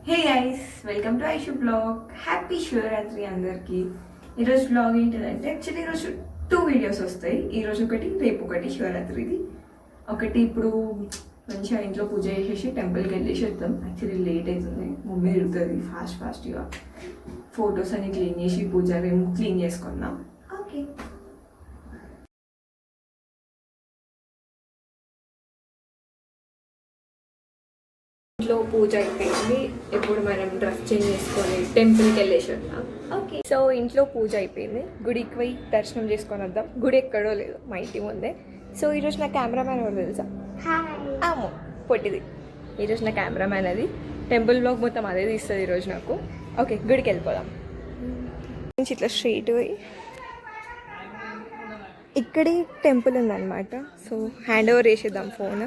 Hey guys, welcome to Aishu blog. Happy Shivaratri అందరికీ. ఈరోజు blog ఏంటిదంటే యాక్చువల్లీ ఈరోజు 2 వీడియోస్ వస్తాయి. ఈరోజు ఒకటి, రేపు ఒకటి. శివరాత్రిది ఒకటి. ఇప్పుడు మంచిగా ఇంట్లో పూజ చేసేసి టెంపుల్కి వెళ్ళేసి వద్దాం. యాక్చువల్లీ లేట్ అవుతుంది, మమ్మీ తిరుగుతుంది ఫాస్ట్గా. ఫొటోస్ అన్ని క్లీన్ చేసి పూజ రూమ్ క్లీన్ చేసుకుందాం. ఓకే, ఇంట్లో పూజ అయిపోయింది. ఇప్పుడు మనం డ్రెస్ చేంజ్ చేసుకొని టెంపుల్కి వెళ్ళేసి వద్దాం. ఓకే, సో ఇంట్లో పూజ అయిపోయింది. గుడికి పోయి దర్శనం చేసుకొని వద్దాం. గుడి ఎక్కడో లేదు, మా ఇంటి ముందే. సో ఈరోజు నా కెమెరామ్యాన్ ఎవరు తెలుసా? ఆమో పొట్టిది. ఈరోజు నా కెమెరామ్యాన్. అది టెంపుల్ బ్లాగ్ మొత్తం అదే తీస్తుంది ఈరోజు నాకు. ఓకే, గుడికి వెళ్ళిపోదాం. నుంచి ఇట్లా స్ట్రైట్ పోయి ఇక్కడే టెంపుల్ ఉందన్నమాట. సో హ్యాండ్ ఓవర్ చేసేద్దాం ఫోన్.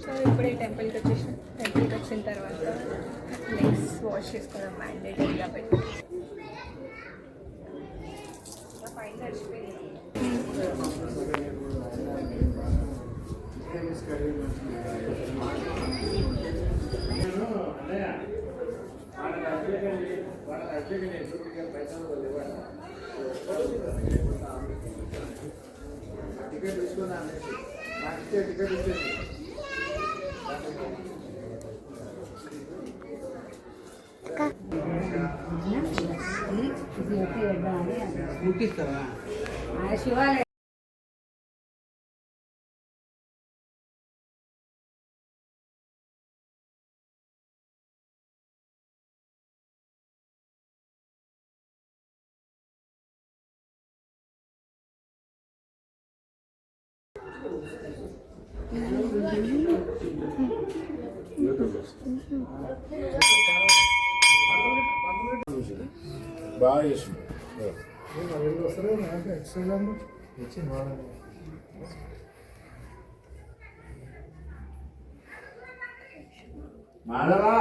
సో ఇప్పుడే టెంపుల్కి వచ్చేసాం. టెంపుల్కి వచ్చిన తర్వాత లెగ్స్ వాష్ చేసుకోవడం మ్యాండేటరీ కాబట్టి పైన తడిచిపోయింది. టికెట్ తీసుకున్నాను, నాకు టికెట్ ఇచ్చేసి శివాలయం. బాగా చేసింది. మాధవా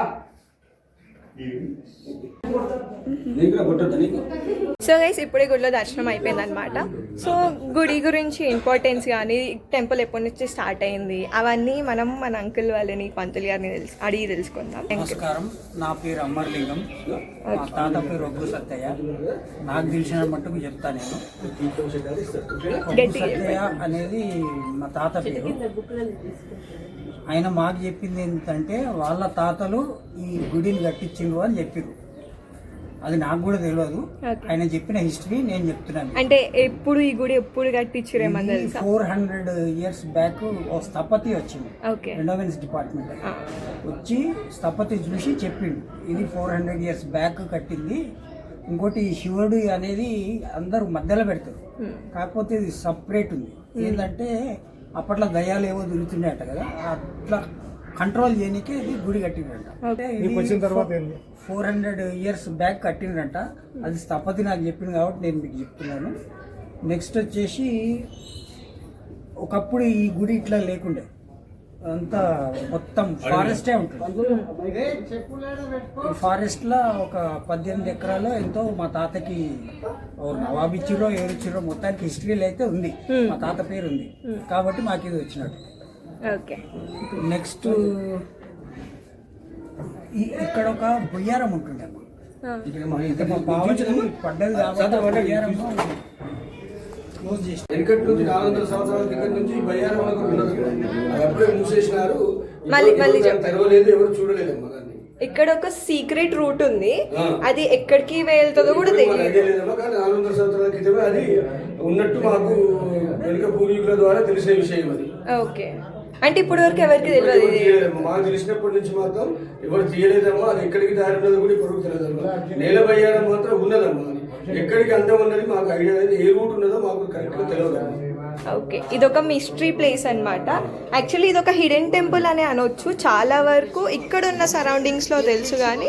సో గైస్, ఇప్పుడే గుడిలో దర్శనం అయిపోయింది అనమాట. సో గుడి గురించి ఇంపార్టెన్స్ కానీ టెంపుల్ ఎప్పటి నుంచి స్టార్ట్ అయింది అవన్నీ మనం మన అంకుల్ వాళ్ళని, పంతులు గారిని అడిగి తెలుసుకుందాం. నమస్కారం, నా పేరు అమర్లింగం, మా తాత పేరు ఒగ్గు సత్తయ్య. నాకు తెలిసిన మట్టుకు చెప్తా నేను. ఒగ్గు సత్తయ్య అనేది మా తాత పేరు. ఆయన మాకు చెప్పింది ఏంటంటే వాళ్ళ తాతలు ఈ గుడిని కట్టించిండు అని చెప్పారు. అది నాకు కూడా తెలియదు. ఆయన చెప్పిన హిస్టరీ నేను చెప్తున్నాను. అంటే ఎప్పుడు ఈ గుడి ఎప్పుడు కట్టించారేమో 400 years బ్యాక్ ఓ స్థపతి వచ్చింది, ఎండోమెన్స్ డిపార్ట్మెంట్ వచ్చి స్థపతి చూసి చెప్పిండు ఇది 400 years బ్యాక్ కట్టింది. ఇంకోటి శివుడు అనేది అందరూ మధ్యలో పెడతారు, కాకపోతే ఇది సపరేట్ ఉంది. ఏంటంటే అప్పట్లో దయ్యాలు ఏవో తిరుగుతున్నాయట కదా, అట్లా కంట్రోల్ చేయడానికి ఇది గుడి కట్టిండ్రంట. అంటే 400 years బ్యాక్ కట్టిండ్రంట. అది స్థపతి నాకు చెప్పింది కాబట్టి నేను మీకు చెప్తున్నాను. నెక్స్ట్ వచ్చేసి ఒకప్పుడు ఈ గుడి ఇట్లా లేకుండే, అంతా మొత్తం ఫారెస్టే ఉంటుంది. ఈ ఫారెస్ట్లో ఒక 18 ఎకరాలు ఎంతో మా తాతకి నవాబిచ్చిరో ఏరిచ్చిరో మొత్తానికి హిస్టరీలో అయితే ఉంది. మా తాత పేరు ఉంది కాబట్టి మాకు ఇది వచ్చినట్టు. నెక్స్ట్ ఇక్కడ ఒక బొయ్యారం ఉంటుండే. పడ్డది వెనకటి నుంచి 400 సంవత్సరాల కింద నుంచి బయ్యారం అప్పుడే మూసేసినారు. తెరవలేదు, ఎవరు చూడలేదు. ఇక్కడ ఒక సీక్రెట్ రూట్ ఉంది, అది ఎక్కడికి వెళ్తుందో కూడా తెలియదు. 400 సంవత్సరాల క్రితమే అది ఉన్నట్టు మాకు వెనుక పూర్వీకుల ద్వారా తెలిసిన విషయం అది. ఓకే, అంటే ఇప్పటి వరకు ఎవరికి తెలియదు. మాకు తెలిసినప్పటి నుంచి మాత్రం ఎవరు తీయలేదమ్మా. అది ఎక్కడికి దారి ఉన్నది కూడా ఇప్పుడు తెలియదమ్మా. నేల బయ్యారం మాత్రం ఉన్నదమ్మా. ఎక్కడికి అందం ఉన్నది మాకు ఐడియా లేదు. ఏ రూట్ ఉన్నదో మాకు కరెక్ట్గా తెలియదమ్మా. ఓకే, ఇదొక మిస్టరీ ప్లేస్ అనమాట. యాక్చువల్లీ ఇదొక హిడెన్ టెంపుల్ అనే అనొచ్చు. చాలా వరకు ఇక్కడ ఉన్న సరౌండింగ్స్లో తెలుసు కానీ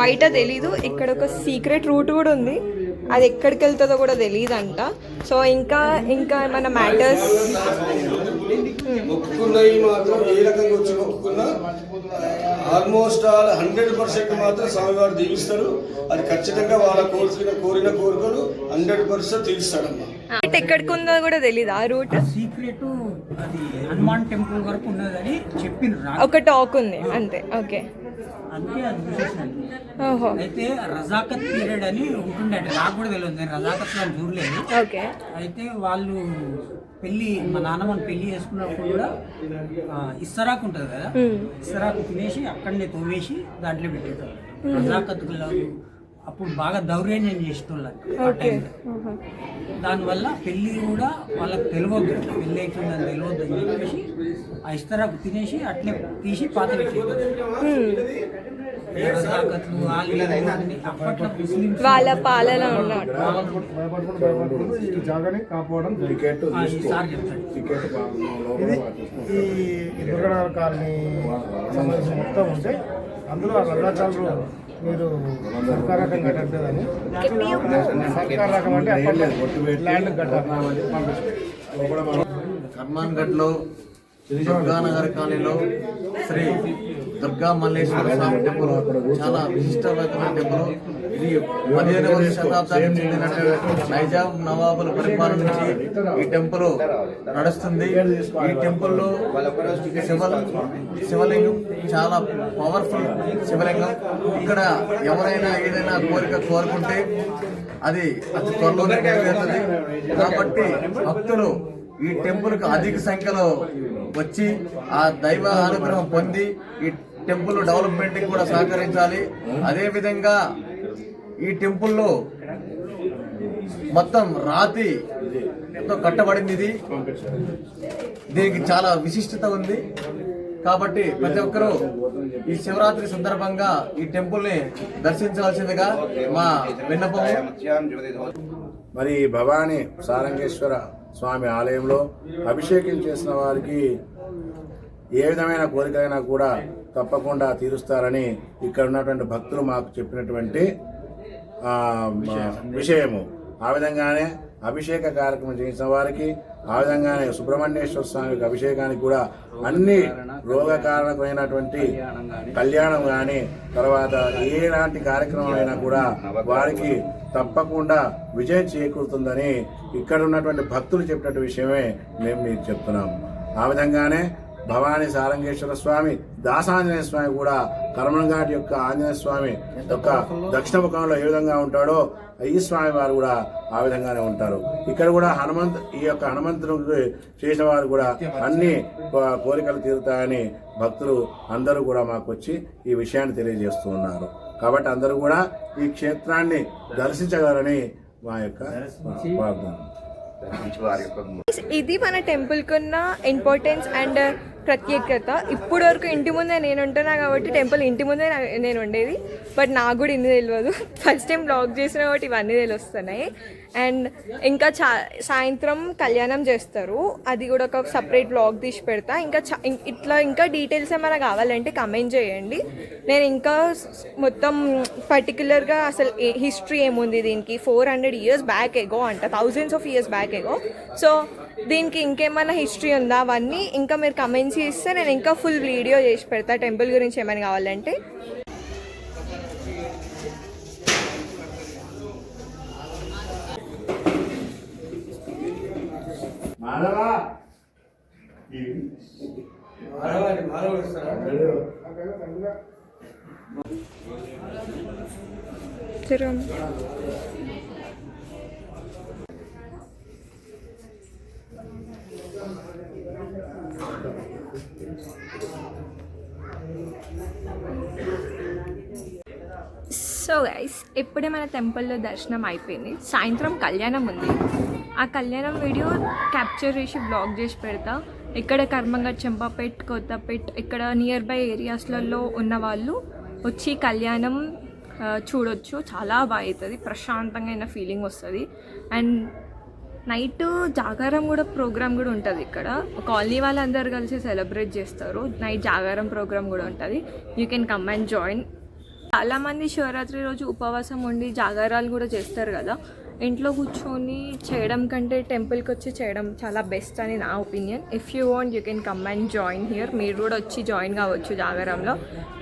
బయట తెలీదు. ఇక్కడ ఒక సీక్రెట్ రూట్ కూడా ఉంది, అది ఎక్కడికి వెళ్తుందో కూడా తెలియదు అంట. సో ఇంకా మన మ్యాటర్స్ మొక్కుకున్నవి మాత్రం ఏ రకంగా వచ్చి మొక్కుకున్నా ఆల్మోస్ట్ ఆల్ 100% మాత్రం స్వామివారు దీవిస్తారు. అది ఖచ్చితంగా వాళ్ళ కోరిన కోరికలు 100% తీరుస్తాడమ్మా. ఎక్కడికి ఉందో కూడా తెలీదు ఆ రూట్. సీక్రెట్ అది హనుమాన్ టెంపుల్ వరకు ఉన్నదని చెప్పిండ్రు. ఒక టాక్ ఉంది అంతే. ఓకే, అందుకే అది చూసేసినట్టు. ఓహో, అయితే రజాకత్ పీరియడ్ అని ఉంటుండే, అంటే నాకు కూడా తెలియదు, నేను రజాకత్ అని చూడలేదు. ఓకే. అయితే వాళ్ళు పెళ్ళి, మా నాన్నమ్మని పెళ్లి చేసుకున్నప్పుడు కూడా ఇస్తరాకు ఉంటుంది కదా, ఇస్తరాకు తినేసి అక్కడనే తోవేసి దాంట్లో పెట్టేటోళ్ళు. రజాకత్ అప్పుడు బాగా దౌర్జన్యం చేసేటోళ్ళు ఆ టైంలో. దానివల్ల పెళ్ళి కూడా వాళ్ళకి తెలియవద్దు, పెళ్ళి అవుతుందని తెలియవద్దు అని చెప్పేసి ఆ ఇస్తరాకు తినేసి అట్లే తీసి పాత పెట్టేటోళ్ళు. రజాకత్లు అప్పట్లో ముస్లిమ్స్ వాళ్ళ పాలన ఉన్నాడు. ఈ జాగాని కాపాడడం సార్ చెప్తాడు. ఇది ఈ దుర్గనాథ కాలనీ సంబంధించి మొత్తం ఉంటే అందులో ఆ రజాకారులు మీరు సర్కార్ రకం కట్టట్లేదని, సర్కార్ రకం అంటే అప్పట్లో ల్యాండ్ కట్టాలి. కర్మాన్ ఘట్లో దుర్గానగర్ కాలనీలో శ్రీ దుర్గా మల్లేశ్వర స్వామి టెంపుల్ చాలా విశిష్టమైన టెంపుల్. ఇది 15వ శతాబ్దానికి చెందినటువంటి నైజాం నవాబుల పరిపాలన నుంచి ఈ టెంపుల్ నడుస్తుంది. ఈ టెంపుల్లో శివలింగం చాలా పవర్ఫుల్ శివలింగం. ఇక్కడ ఎవరైనా ఏదైనా కోరిక కోరుకుంటే అది అతి త్వరలోనే నెరవేరుతుంది. కాబట్టి భక్తులు ఈ టెంపుల్కి అధిక సంఖ్యలో వచ్చి ఆ దైవ అనుగ్రహం పొంది ఈ టెంపుల్ డెవలప్మెంట్కి కూడా సహకరించాలి. అదేవిధంగా ఈ టెంపుల్లో మొత్తం రాతితో కట్టబడింది. ఇది దీనికి చాలా విశిష్టత ఉంది. కాబట్టి ప్రతి ఒక్కరూ ఈ శివరాత్రి సందర్భంగా ఈ టెంపుల్ని దర్శించవలసిందిగా మా విన్నపం. మరి భవానీ సారంగేశ్వర స్వామి ఆలయంలో అభిషేకం చేసిన వారికి ఏ విధమైన కోరికైనా కూడా తప్పకుండా తీరుస్తారని ఇక్కడ ఉన్నటువంటి భక్తులు మాకు చెప్పినటువంటి విషయము. ఆ విధంగానే అభిషేక కార్యక్రమం చేసిన వారికి, ఆ విధంగానే సుబ్రహ్మణ్యేశ్వర స్వామికి అభిషేకానికి కూడా అన్ని రోగకారణమైనటువంటి కళ్యాణం కానీ తర్వాత ఏలాంటి కార్యక్రమం అయినా కూడా వారికి తప్పకుండా విజయం చేకూరుతుందని ఇక్కడ ఉన్నటువంటి భక్తులు చెప్పినట్టు విషయమే మేము మీకు చెప్తున్నాము. ఆ విధంగానే భవానీ సారంగేశ్వర స్వామి, దాసాంజనేయ స్వామి కూడా కర్మన్ఘాట్ యొక్క ఆంజనేయ స్వామి యొక్క దక్షిణ ముఖంలో ఏ విధంగా ఉంటాడో ఈ స్వామి వారు కూడా ఆ విధంగానే ఉంటారు. ఇక్కడ కూడా ఈ యొక్క హనుమంతుడికి చేసిన వారు కూడా అన్ని కోరికలు తీరుతాయని భక్తులు అందరూ కూడా మాకు వచ్చి ఈ విషయాన్ని తెలియజేస్తూ ఉన్నారు. కాబట్టి అందరూ కూడా ఈ క్షేత్రాన్ని దర్శించగలరని మా యొక్క ప్రార్థన. ఇది మన టెంపుల్కి ఉన్న ఇంపార్టెన్స్ అండ్ ప్రత్యేకత. ఇప్పుడు వరకు ఇంటి ముందే నేను ఉంటున్నా కాబట్టి టెంపుల్ ఇంటి ముందే నేను ఉండేది, బట్ నాకు కూడా ఇన్ని తెలియదు. ఫస్ట్ టైం బ్లాగ్ చేసిన కాబట్టి ఇవన్నీ తెలుస్తున్నాయి. అండ్ ఇంకా సాయంత్రం కళ్యాణం చేస్తారు, అది కూడా ఒక సపరేట్ బ్లాగ్ తీసి పెడతా. ఇంకా డీటెయిల్స్ ఏమైనా కావాలంటే కమెంట్ చేయండి. నేను ఇంకా మొత్తం పర్టికులర్గా అసలు హిస్టరీ ఏముంది దీనికి, 400 years బ్యాక్ ఎగో అంట, thousands of years back ago. So దీనికి ఇంకేమైనా హిస్టరీ ఉందా అవన్నీ ఇంకా మీరు కమెంట్స్ ఇస్తే నేను ఇంకా ఫుల్ వీడియో చేసి పెడతా టెంపుల్ గురించి ఏమైనా కావాలంటే. సో గైస్, ఇప్పుడే మన టెంపుల్లో దర్శనం అయిపోయింది. సాయంత్రం కళ్యాణం ఉంది. ఆ కళ్యాణం వీడియో క్యాప్చర్ చేసి బ్లాగ్ చేసి పెడతా. ఇక్కడ కర్మంఘట్, చెంపాపేట్, కొత్తపేట్ ఇక్కడ నియర్ బై ఏరియాస్లలో ఉన్న వాళ్ళు వచ్చి కళ్యాణం చూడొచ్చు. చాలా బాగా అవుతుంది, ప్రశాంతంగా అయిన ఫీలింగ్ వస్తుంది. అండ్ నైట్ జాగారం కూడా ప్రోగ్రామ్ కూడా ఉంటుంది. ఇక్కడ కాలనీ వాళ్ళందరూ కలిసి సెలబ్రేట్ చేస్తారు. నైట్ జాగారం ప్రోగ్రామ్ కూడా ఉంటుంది. You can come and join. చాలామంది శివరాత్రి రోజు ఉపవాసం ఉండి జాగారాలు కూడా చేస్తారు కదా. ఇంట్లో కూర్చొని చేయడం కంటే టెంపుల్కి వచ్చి చేయడం చాలా బెస్ట్ అని నా opinion. If you want you can come and join here. మీరు కూడా వచ్చి జాయిన్ కావచ్చు జాగరంలో.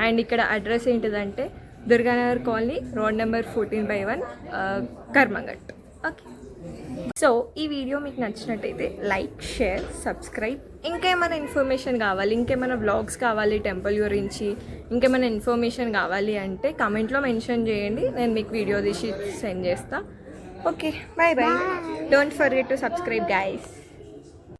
అండ్ ఇక్కడ అడ్రస్ ఏంటిదంటే Durganagar colony, road number 14/1, Karmanghat. Okay, so ఈ వీడియో మీకు నచ్చినట్టయితే లైక్, షేర్, సబ్స్క్రైబ్. ఇంకేమైనా ఇన్ఫర్మేషన్ కావాలి, ఇంకేమైనా వ్లాగ్స్ కావాలి టెంపుల్ గురించి, ఇంకేమైనా ఇన్ఫర్మేషన్ కావాలి అంటే కామెంట్లో మెన్షన్ చేయండి, నేను మీకు వీడియో తీసి సెండ్ చేస్తా. Okay, bye bye. Don't forget to subscribe guys.